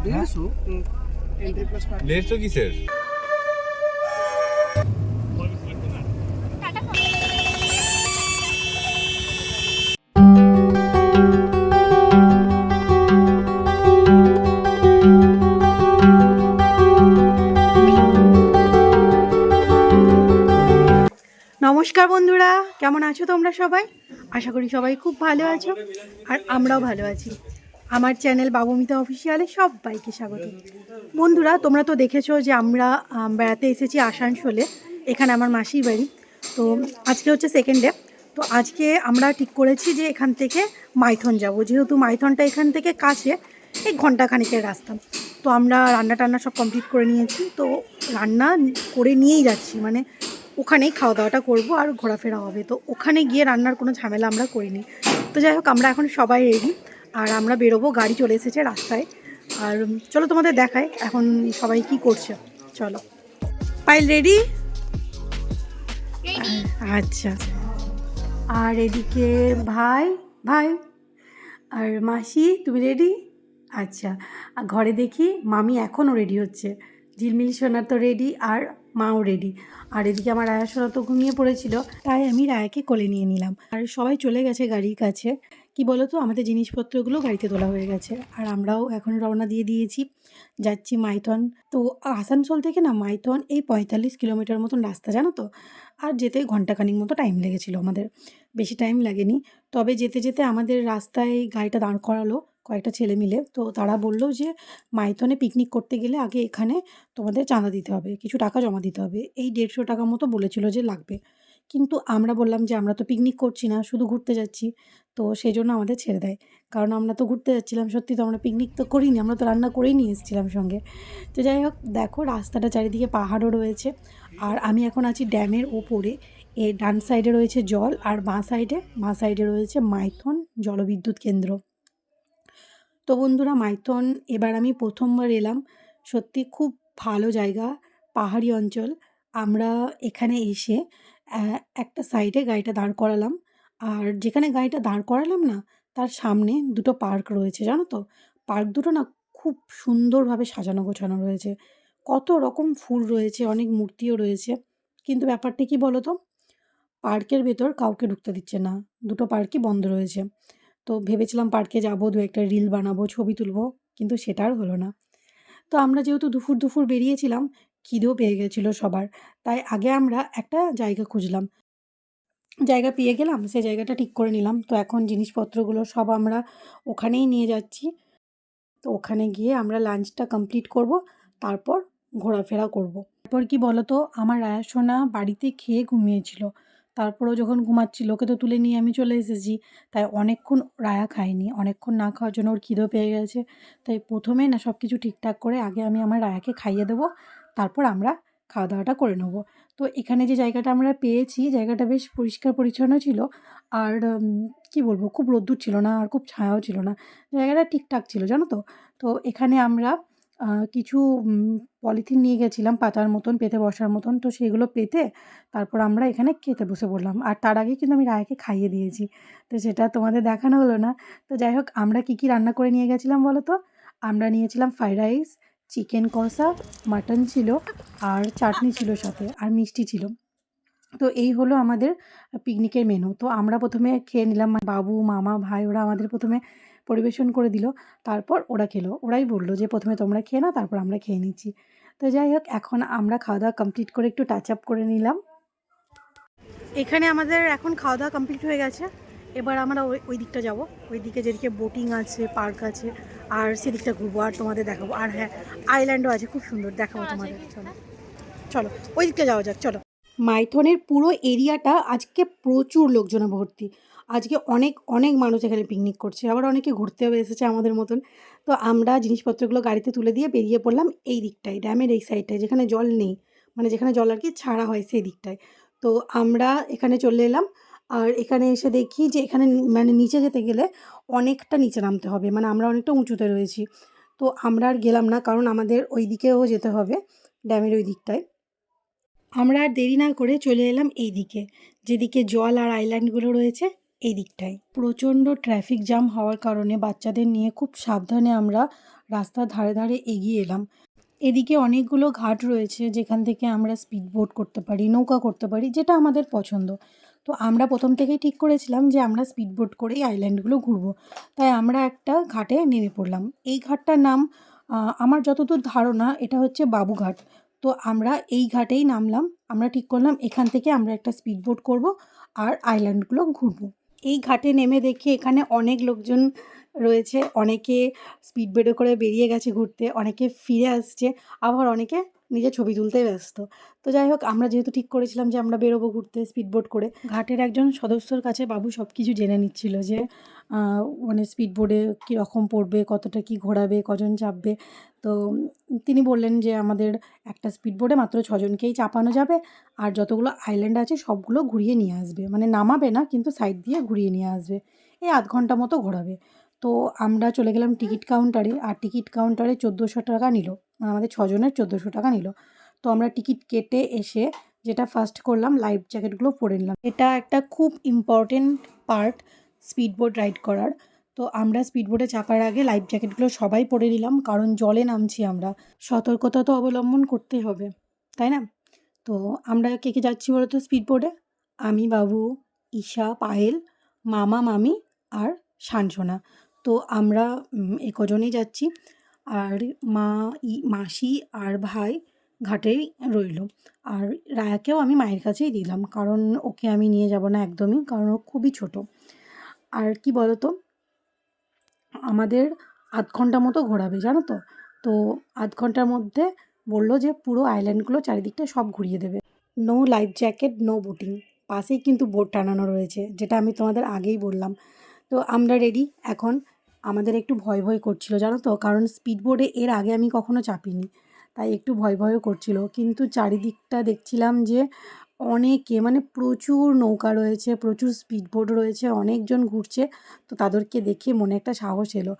150 কিসের? নমস্কার বন্ধুরা, কেমন আছো তোমরা সবাই? আশা করি সবাই খুব ভালো আছো, আর আমরাও ভালো আছি। আমার চ্যানেল বাবুমিতা অফিসিয়ালে সবাইকে স্বাগত। বন্ধুরা, তোমরা তো দেখেছো যে আমরা বেড়াতে এসেছি আসানসোলে। এখানে আমার মাসির বাড়ি। তো আজকে হচ্ছে সেকেন্ড ডে। তো আজকে আমরা ঠিক করেছি যে এখান থেকে মাইথন যাব, যেহেতু মাইথনটা এখান থেকে কাছে, এই ঘন্টাখানিকের রাস্তা। তো আমরা রান্না টান্না সব কমপ্লিট করে নিয়েছি। তো রান্না করে নিয়েই যাচ্ছি, মানে ওখানেই খাওয়া দাওয়াটা করবো আর ঘোরাফেরা হবে। তো ওখানে গিয়ে রান্নার কোনো ঝামেলা আমরা করিনি। তো যাই হোক, আমরা এখন সবাই রেডি আর আমরা বেরোবো। গাড়ি চলে এসেছে রাস্তায়। আর চলো তোমাদের দেখাই এখন সবাই কি করছে। চলো, পাইল রেডি? আচ্ছা। আর এদিকে ভাই ভাই আর মাসি, তুমি রেডি? আচ্ছা। আর ঘরে দেখি মামি এখনও রেডি হচ্ছে। ঝিলমিল সোনা তো রেডি, আর মাও রেডি। আর এদিকে আমার রায়া সোনা তো ঘুমিয়ে পড়েছিল, তাই আমি রায়াকে কোলে নিয়ে নিলাম। আর সবাই চলে গেছে গাড়ির কাছে। কি বলো তো, আমাদের জিনিসপত্রগুলো গাড়িতে তোলা হয়ে গেছে আর আমরাও এখন রওনা দিয়ে দিয়েছি, যাচ্ছি মাইথন। তো আসানসোল থেকে না মাইথন এই 45 কিলোমিটার মতন রাস্তা, জানো তো। আর যেতে ঘন্টাখানিক মতো টাইম লেগেছিলো আমাদের, বেশি টাইম লাগেনি। তবে যেতে যেতে আমাদের রাস্তায় গাড়িটা দাঁড় করালো কয়েকটা ছেলে মিলে। তো তারা বললো যে মাইথনে পিকনিক করতে গেলে আগে এখানে তোমাদের চাঁদা দিতে হবে, কিছু টাকা জমা দিতে হবে। এই 150 টাকা মতো বলেছিল যে লাগবে। কিন্তু আমরা বললাম যে আমরা তো পিকনিক করছি না, শুধু ঘুরতে যাচ্ছি। তো সেই জন্য আমাদের ছেড়ে দেয়, কারণ আমরা তো ঘুরতে যাচ্ছিলাম। সত্যি তো আমরা পিকনিক তো করিনি, আমরা তো রান্না করেই নিয়ে এসেছিলাম সঙ্গে। তো যাই হোক, দেখো রাস্তাটা চারিদিকে পাহাড়ও রয়েছে। আর আমি এখন আছি ড্যামের ওপরে। এর ডান সাইডে রয়েছে জল, আর বাঁ সাইডে রয়েছে মাইথন জলবিদ্যুৎ কেন্দ্র। তো বন্ধুরা, মাইথন এবার আমি প্রথমবার এলাম। সত্যি খুব ভালো জায়গা, পাহাড়ি অঞ্চল। আমরা এখানে এসে একটা সাইডে গাড়িটা দাঁড় করালাম। আর যেখানে গাড়িটা দাঁড় করালাম না, তার সামনে দুটো পার্ক রয়েছে, জানো তো। পার্ক দুটো না খুব সুন্দরভাবে সাজানো গোছানো রয়েছে। কত রকম ফুল রয়েছে, অনেক মূর্তিও রয়েছে। কিন্তু ব্যাপারটা কী বলো তো, পার্কের ভেতর কাউকে ঢুকতে দিচ্ছে না। দুটো পার্কই বন্ধ রয়েছে। তো ভেবেছিলাম পার্কে যাবো, দু একটা রিল বানাবো, ছবি তুলবো, কিন্তু সেটা আর হলো না। তো আমরা যেহেতু দুপুর দুপুর বেরিয়েছিলাম, খিদেও পেয়ে গেছিলো সবার। তাই আগে আমরা একটা জায়গা খুঁজলাম। জায়গা পেয়ে গেলাম, সেই জায়গাটা ঠিক করে নিলাম। তো এখন জিনিসপত্রগুলো সব আমরা ওখানেই নিয়ে যাচ্ছি। তো ওখানে গিয়ে আমরা লাঞ্চটা কমপ্লিট করব, তারপর ঘোরাফেরা করব। তারপর কি বলো তো, আমার রায়া সোনা বাড়িতে খেয়ে ঘুমিয়েছিল। তারপরেও যখন ঘুমাচ্ছিল, ওকে তো তুলে নিয়ে আমি চলে এসেছি। তাই অনেকক্ষণ রায়া খায়নি। অনেকক্ষণ না খাওয়ার জন্য ওর খিদেও পেয়ে গেছে। তাই প্রথমেই না সব কিছু ঠিকঠাক করে আগে আমি আমার রায়াকে খাইয়ে দেবো, তারপর আমরা খাওয়া দাওয়াটা করে নেবো। তো এখানে যে জায়গাটা আমরা পেয়েছি, জায়গাটা বেশ পরিষ্কার পরিচ্ছন্ন ছিল। আর কি বলবো, খুব রোদ্দুর ছিল না আর খুব ছায়াও ছিল না। জায়গাটা ঠিকঠাক ছিল, জানো তো। তো এখানে আমরা কিছু পলিথিন নিয়ে গেছিলাম পাতার মতন, পেতে বসার মতন। তো সেগুলো পেতে তারপর আমরা এখানে খেতে বসে পড়লাম। আর তার আগে কিন্তু আমি রায়াকে খাইয়ে দিয়েছি। তো সেটা তোমাদের দেখানো হলো না। তো যাই হোক, আমরা কী কী রান্না করে নিয়ে গেছিলাম বলো তো? আমরা নিয়েছিলাম ফ্রাইড রাইস, চিকেন কষা, মাটন ছিল, আর চাটনি ছিল সাথে, আর মিষ্টি ছিল। তো এই হলো আমাদের পিকনিকের মেনু। তো আমরা প্রথমে খেয়ে নিলাম, বাবু, মামা, ভাই ওরা আমাদের প্রথমে পরিবেশন করে দিল। তারপর ওরা খেলো। ওরাই বলল যে প্রথমে তোমরা খেয়ে নাও, তারপর আমরা খেয়ে নিচ্ছি। তো যাই হোক, এখন আমরা খাওয়া দাওয়া কমপ্লিট করে একটু টাচ আপ করে নিলাম। এখানে আমাদের এখন খাওয়া দাওয়া কমপ্লিট হয়ে গেছে। এবার আমরা ওই দিকটা যাবো, ওই দিকে যেদিকে বোটিং আছে, পার্ক আছে, আর সেদিকটা ঘুরবো আর তোমাদের দেখাবো। আর হ্যাঁ, আইল্যান্ডও আছে, খুব সুন্দর, দেখাবো তোমাদের। চলো চলো ওই দিকটা যাওয়া যাক, চলো। মাইথনের পুরো এরিয়াটা আজকে প্রচুর লোকজনে ভর্তি। আজকে অনেক অনেক মানুষ এখানে পিকনিক করছে, আবার অনেকে ঘুরতেও এসেছে আমাদের মতন। তো আমরা জিনিসপত্রগুলো গাড়িতে তুলে দিয়ে বেরিয়ে পড়লাম এই দিকটায়, ড্যামের এই সাইডটায়, যেখানে জল নেই, মানে যেখানে জল আর কি ছাড়া হয় সেই দিকটায়। তো আমরা এখানে চলে এলাম। আর এখানে এসে দেখি যে এখানে মানে নিচে যেতে গেলে অনেকটা নিচে নামতে হবে, মানে আমরা অনেকটা উঁচুতে রয়েছি। তো আমরা আর গেলাম না, কারণ আমাদের ওই দিকেও যেতে হবে, ড্যামের ওই দিকটায়। আমরা আর দেরি না করে চলে এলাম এই দিকে, যেদিকে জল আর আইল্যান্ডগুলো রয়েছে এই দিকটায়। প্রচণ্ড ট্রাফিক জ্যাম হওয়ার কারণে বাচ্চাদের নিয়ে খুব সাবধানে আমরা রাস্তার ধারে ধারে এগিয়ে এলাম। এদিকে অনেকগুলো ঘাট রয়েছে যেখান থেকে আমরা স্পিড বোট করতে পারি, নৌকা করতে পারি, যেটা আমাদের পছন্দ। তো আমরা প্রথম থেকেই ঠিক করেছিলাম যে আমরা স্পিড বোট করেই আইল্যান্ডগুলো ঘুরবো। তাই আমরা একটা ঘাটে নেমে পড়লাম। এই ঘাটটার নাম আমার যতদূর ধারণা এটা হচ্ছে বাবুঘাট। তো আমরা এই ঘাটেই নামলাম। আমরা ঠিক করলাম এখান থেকে আমরা একটা স্পিড বোট করবো আর আইল্যান্ডগুলো ঘুরবো। এই ঘাটে নেমে দেখি এখানে অনেক লোকজন রয়েছে। অনেকে স্পিড বোটে করে বেরিয়ে গেছে ঘুরতে, অনেকে ফিরে আসছে, আবার অনেকে নিজের ছবি তুলতে ব্যস্ত। তো যাই হোক, আমরা যেহেতু ঠিক করেছিলাম যে আমরা বেরোবো ঘুরতে স্পিড বোট করে, ঘাটের একজন সদস্যর কাছে বাবু সব কিছু জেনে নিচ্ছিল যে মানে স্পিড বোটে কীরকম পড়বে, কতটা কি ঘোরাবে, কজন চাপবে। তো তিনি বললেন যে আমাদের একটা স্পিড বোটে মাত্র 6 জনকেই চাপানো যাবে, আর যতগুলো আইল্যান্ড আছে সবগুলো ঘুরিয়ে নিয়ে আসবে, মানে নামাবে না কিন্তু সাইড দিয়ে ঘুরিয়ে নিয়ে আসবে, এই আধ ঘন্টা মতো ঘোরাবে। তো আমরা চলে গেলাম টিকিট কাউন্টারে, আর টিকিট কাউন্টারে 1400 টাকা নিল, আমাদের 6 জনের 1400 টাকা নিল। তো আমরা টিকিট কেটে এসে যেটা ফার্স্ট করলাম, লাইফ জ্যাকেটগুলো পরে নিলাম। এটা একটা খুব important part speed boat ride করার। তো আমরা স্পিড বোটে চাপার আগে লাইফ জ্যাকেটগুলো সবাই পরে নিলাম, কারণ জলে নামছি আমরা, সতর্কতা তো অবলম্বন করতেই হবে, তাই না? তো আমরা কে কে যাচ্ছি বলো তো স্পিড বোটে? আমি, বাবু, ঈশা, পায়েল, মামা, মামি আর সানসোনা। তো আমরা এই কজনেই যাচ্ছি। আর মাসি আর ভাই ঘাটেই রইল। আর রায়াকেও আমি মায়ের কাছেই দিলাম, কারণ ওকে আমি নিয়ে যাব না একদমই, কারণ ও খুবই ছোট। আর কি বলো তো, আমাদের আধ ঘন্টা মতো ঘোরাবে, জানো তো। তো আধ ঘন্টার মধ্যে বললো যে পুরো আইল্যান্ডগুলো চারিদিকটা সব ঘুরিয়ে দেবে। No life jacket, no boating. পাশেই কিন্তু বোট টানানো রয়েছে, যেটা আমি তোমাদের আগেই বললাম। তো আমরা রেডি এখন। আমাদের একটু ভয় ভয় করছিল, জানো তো, কারণ স্পিড বোটে এর আগে আমি কখনো চাপিনি, তাই একটু ভয় ভয়ও করছিল। কিন্তু চারিদিকটা দেখছিলাম যে অনেকে, মানে প্রচুর নৌকা রয়েছে, প্রচুর স্পিড বোট রয়েছে, অনেকজন ঘুরছে। তো তাদেরকে দেখে মনে একটা সাহস এলো,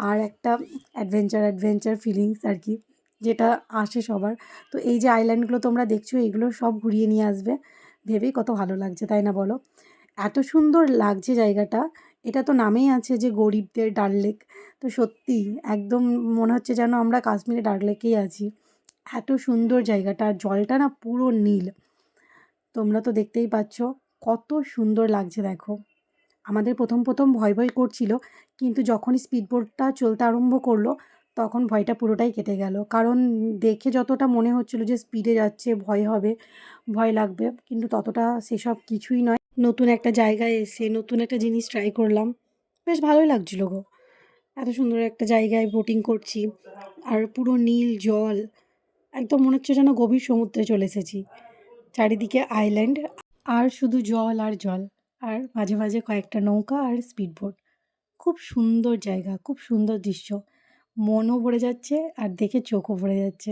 আর একটা অ্যাডভেঞ্চার ফিলিংস আর কি, যেটা আসে সবার। তো এই যে আইল্যান্ডগুলো তোমরা দেখছো, এগুলো সব ঘুরিয়ে নিয়ে আসবে, ভেবেই কত ভালো লাগছে, তাই না বলো? এত সুন্দর লাগছে জায়গাটা। এটা তো নামেই আছে যে গরিবদের ডাল লেক। তো সত্যি একদম মনে হচ্ছে যেন আমরা কাশ্মীরে ডাল লেকেই আছি। এত সুন্দর জায়গাটা, আর জলটা না পুরো নীল। তোমরা তো দেখতেই পাচ্ছ কত সুন্দর লাগছে, দেখো। আমাদের প্রথম ভয় ভয় করছিল, কিন্তু যখন স্পিড বোটটা চলতে আরম্ভ করলো তখন ভয়টা পুরোটাই কেটে গেল। কারণ দেখে যতটা মনে হচ্ছিল যে স্পিডে যাচ্ছে, ভয় হবে, ভয় লাগবে, কিন্তু ততটা সেসব কিছুই নয়। নতুন একটা জায়গায় এসে নতুন একটা জিনিস ট্রাই করলাম, বেশ ভালোই লাগছিলো গো। এত সুন্দর একটা জায়গায় বোটিং করছি, আর পুরো নীল জল, একদম মনে হচ্ছে যেন গভীর সমুদ্রে চলে এসেছি। চারিদিকে আইল্যান্ড, আর শুধু জল আর জল, আর মাঝে মাঝে কয়েকটা নৌকা আর স্পিড বোট। খুব সুন্দর জায়গা, খুব সুন্দর দৃশ্য, মনও ভরে যাচ্ছে আর দেখে চোখও ভরে যাচ্ছে।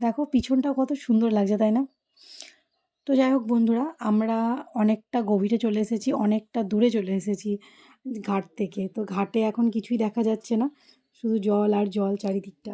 দেখো পিছনটা কত সুন্দর লাগছে, তাই না? তো যাই হোক বন্ধুরা, আমরা অনেকটা গভীরে চলে এসেছি, অনেকটা দূরে চলে এসেছি ঘাট থেকে। তো ঘাটে এখন কিছুই দেখা যাচ্ছে না, শুধু জল আর জল চারিদিকটা।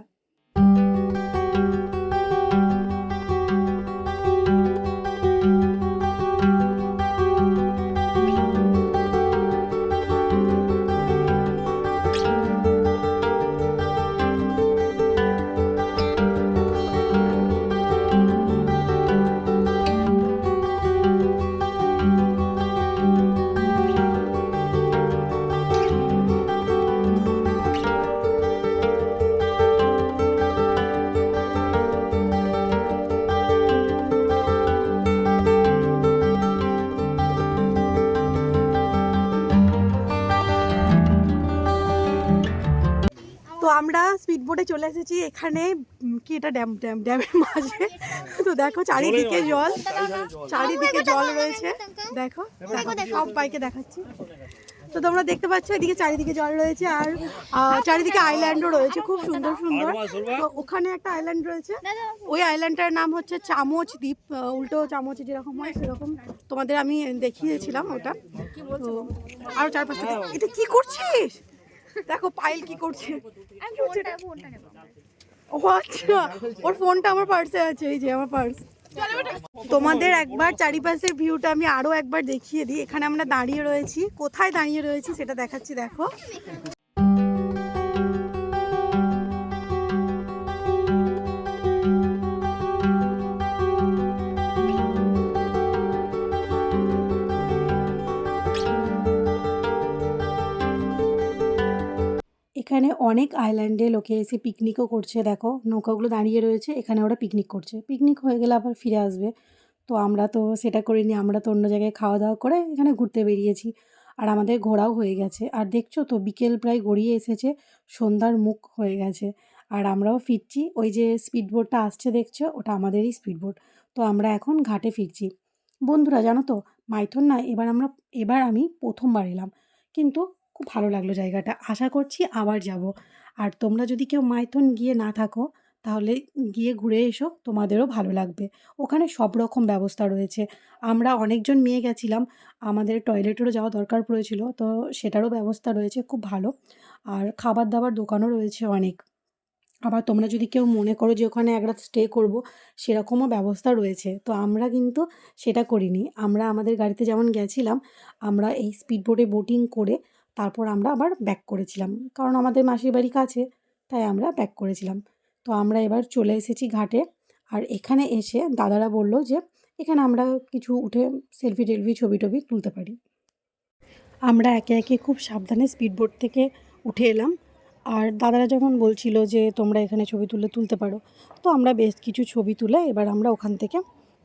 তো আমরা স্পিড বোটে চলে এসেছি এখানে, কি এটা ড্যামের মাঝে। তো দেখো চারিদিকে জল, চারিদিকে জল রয়েছে, দেখো সব বাইকে দেখাচ্ছি। তো তোমরা দেখতে পাচ্ছ এদিকে চারিদিকে জল রয়েছে, আর চারিদিকে আইল্যান্ডও রয়েছে, খুব সুন্দর সুন্দর। তো ওখানে একটা আইল্যান্ড রয়েছে, ওই আইল্যান্ডটার নাম হচ্ছে চামচ দ্বীপ, উল্টো চামচ যেরকম হয় সেরকম, তোমাদের আমি দেখিয়েছিলাম ওটা। তো আরও 4-5টা। এটা কি করছিস? দেখো পায়েল কি করছে। ও আচ্ছা, ওর ফোনটা আমার পার্সে আছে, এই যে আমার পার্স। তোমাদের একবার চারিপাশের ভিউটা আমি আরো একবার দেখিয়ে দিই। এখানে আমরা দাঁড়িয়ে রয়েছি, কোথায় দাঁড়িয়ে রয়েছি সেটা দেখাচ্ছি, দেখো। অনেক আইল্যান্ডে লোকে এসে পিকনিকও করছে, দেখো নৌকাগুলো দাঁড়িয়ে রয়েছে, এখানে ওরা পিকনিক করছে, পিকনিক হয়ে গেলে আবার ফিরে আসবে। তো আমরা তো সেটা করিনি, আমরা তো অন্য জায়গায় খাওয়া দাওয়া করে এখানে ঘুরতে বেরিয়েছি। আর আমাদের ঘোরাও হয়ে গেছে, আর দেখছো তো বিকেল প্রায় গড়িয়ে এসেছে, সন্ধ্যার মুখ হয়ে গেছে। আর আমরাও ফিরছি, ওই যে স্পিড বোটটা আসছে দেখছো, ওটা আমাদেরই স্পিড বোট। তো আমরা এখন ঘাটে ফিরছি। বন্ধুরা জানো তো, মাইথন না এবার আমি প্রথমবার এলাম, কিন্তু খুব ভালো লাগলো জায়গাটা, আশা করছি আবার যাব। আর তোমরা যদি কেউ মাইথন গিয়ে না থাকো, তাহলে গিয়ে ঘুরে এসো, তোমাদেরও ভালো লাগবে। ওখানে সব রকম ব্যবস্থা রয়েছে। আমরা অনেকজন মেয়ে গেছিলাম, আমাদের টয়লেটেরও যাওয়া দরকার পড়েছিল, তো সেটারও ব্যবস্থা রয়েছে খুব ভালো। আর খাবার দাবার দোকানও রয়েছে অনেক। আবার তোমরা যদি কেউ মনে করো যে ওখানে এক রাত স্টে করবো, সেরকমও ব্যবস্থা রয়েছে। তো আমরা কিন্তু সেটা করিনি, আমরা আমাদের গাড়িতে যেমন গেছিলাম, আমরা এই স্পিড বোটে বোটিং করে তারপর আমরা আবার ব্যাক করেছিলাম, কারণ আমাদের মাসির বাড়ি কাছে, তাই আমরা ব্যাক করেছিলাম। তো আমরা এবার চলে এসেছি ঘাটে। আর এখানে এসে দাদারা বলল যে এখানে আমরা কিছু উঠে সেলফি টেলফি ছবি টবি তুলতে পারি। আমরা একে একে খুব সাবধানে স্পিড বোট থেকে উঠে এলাম। আর দাদারা যখন বলছিল যে তোমরা এখানে ছবি তুলতে পারো, তো আমরা বেশ কিছু ছবি তুলে এবার আমরা ওখান থেকে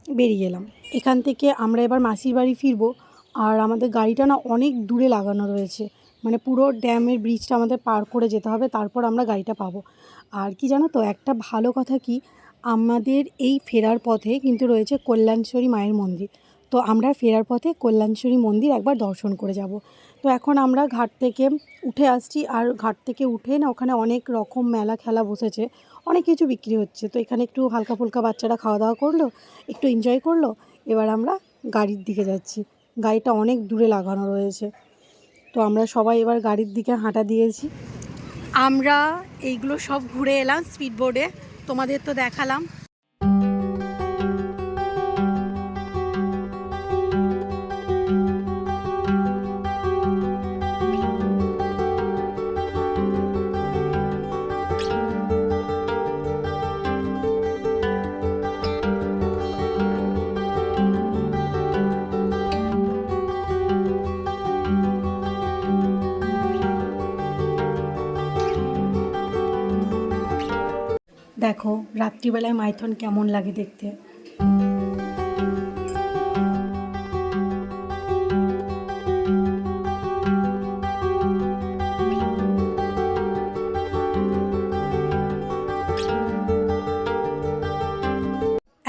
বেরিয়ে এলাম। এখান থেকে আমরা এবার মাসির বাড়ি ফিরবো। আর আমাদের গাড়িটা না অনেক দূরে লাগানো রয়েছে, মানে পুরো ড্যামের ব্রিজটা আমাদের পার করে যেতে হবে, তারপর আমরা গাড়িটা পাবো। আর কি জানো তো, একটা ভালো কথা কি, আমাদের এই ফেরার পথে কিন্তু রয়েছে কল্যাণেশ্বরী মায়ের মন্দির। তো আমরা ফেরার পথে কল্যাণেশ্বরী মন্দির একবার দর্শন করে যাব। তো এখন আমরা ঘাট থেকে উঠে আসছি, আর ঘাট থেকে উঠে না ওখানে অনেক রকম মেলা খেলা বসেছে, অনেক কিছু বিক্রি হচ্ছে। তো এখানে একটু হালকা ফুলকা বাচ্চারা খাওয়া দাওয়া করলো, একটু এনজয় করলো। এবার আমরা গাড়ির দিকে যাচ্ছি, গাড়িটা অনেক দূরে লাগানো রয়েছে। তো আমরা সবাই এবার গাড়ির দিকে হাঁটা দিয়েছি। আমরা এইগুলো সব ঘুরে এলাম স্পিড বোর্ডে, তোমাদের তো দেখালাম। দেখো রাত্রিবেলায় মাইথন কেমন লাগে দেখতে।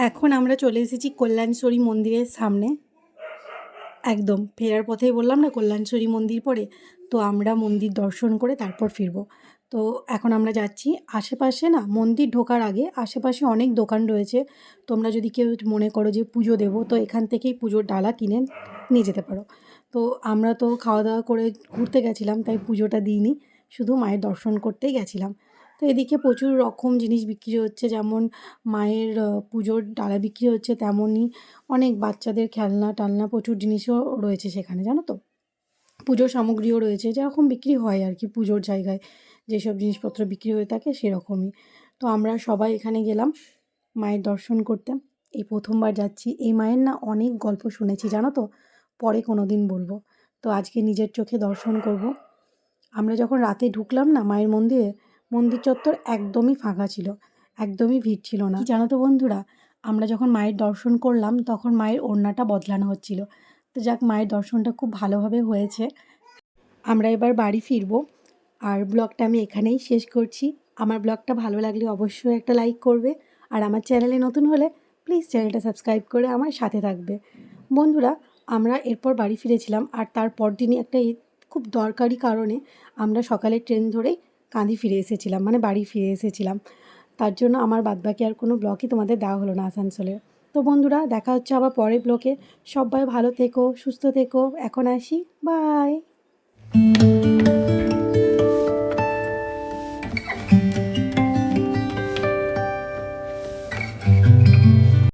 এখন আমরা চলে এসেছি কল্যাণেশ্বরী মন্দিরের সামনে, একদম ফেরার পথেই বললাম না কল্যাণেশ্বরী মন্দির পড়ে। তো আমরা মন্দির দর্শন করে তারপর ফিরবো। তো এখন আমরা যাচ্ছি। আশেপাশে না মন্দির ঢোকার আগে আশেপাশে অনেক দোকান রয়েছে, তোমরা যদি কেউ মনে করো যে পুজো দেবো, তো এখান থেকেই পুজোর ডালা কিনে নিয়ে যেতে পারো। তো আমরা তো খাওয়া দাওয়া করে ঘুরতে গেছিলাম, তাই পুজোটা দিইনি, শুধু মায়ের দর্শন করতেই গেছিলাম। তো এদিকে প্রচুর রকম জিনিস বিক্রি হচ্ছে, যেমন মায়ের পুজোর ডালা বিক্রি হচ্ছে, তেমনই অনেক বাচ্চাদের খেলনা টালনা প্রচুর জিনিসও রয়েছে সেখানে, জানো তো। পুজোর সামগ্রীও রয়েছে, যেরকম বিক্রি হয় আর কি পুজোর জায়গায় যেসব জিনিসপত্র বিক্রি হয়ে থাকে সেরকমই। তো আমরা সবাই এখানে গেলাম মায়ের দর্শন করতে। এই প্রথমবার যাচ্ছি। এই মায়ের না অনেক গল্প শুনেছি, জানো তো, পরে কোনো দিন বলবো। তো আজকে নিজের চোখে দর্শন করব। আমরা যখন রাতে ঢুকলাম না মায়ের মন্দিরে, মন্দির চত্বর একদমই ফাঁকা ছিল, একদমই ভিড় ছিল না। জানো তো বন্ধুরা, আমরা যখন মায়ের দর্শন করলাম তখন মায়ের ওড়নাটা বদলানো হচ্ছিল। তো যাক, মায়ের দর্শনটা খুব ভালোভাবে হয়েছে। আমরা এবার বাড়ি ফিরবো। আর ব্লগটা আমি এখানেই শেষ করছি। আমার ব্লগটা ভালো লাগলে অবশ্যই একটা লাইক করবে, আর আমার চ্যানেলে নতুন হলে প্লিজ চ্যানেলটা সাবস্ক্রাইব করে আমার সাথে থাকবে। বন্ধুরা, আমরা এরপর বাড়ি ফিরেছিলাম, আর তারপর দিনই একটা খুব দরকারি কারণে আমরা সকালে ট্রেন ধরেই কাঁদি ফিরে এসেছিলাম, মানে বাড়ি ফিরে এসেছিলাম। তার জন্য আমার বাদবাকি আর কোনো ব্লগই তোমাদের দেওয়া হলো না আসানসোলের। তো বন্ধুরা, দেখা হচ্ছে আবার পরের ব্লগে। সবাই ভালো থেকো, সুস্থ থেকো। এখন আসি, বাই।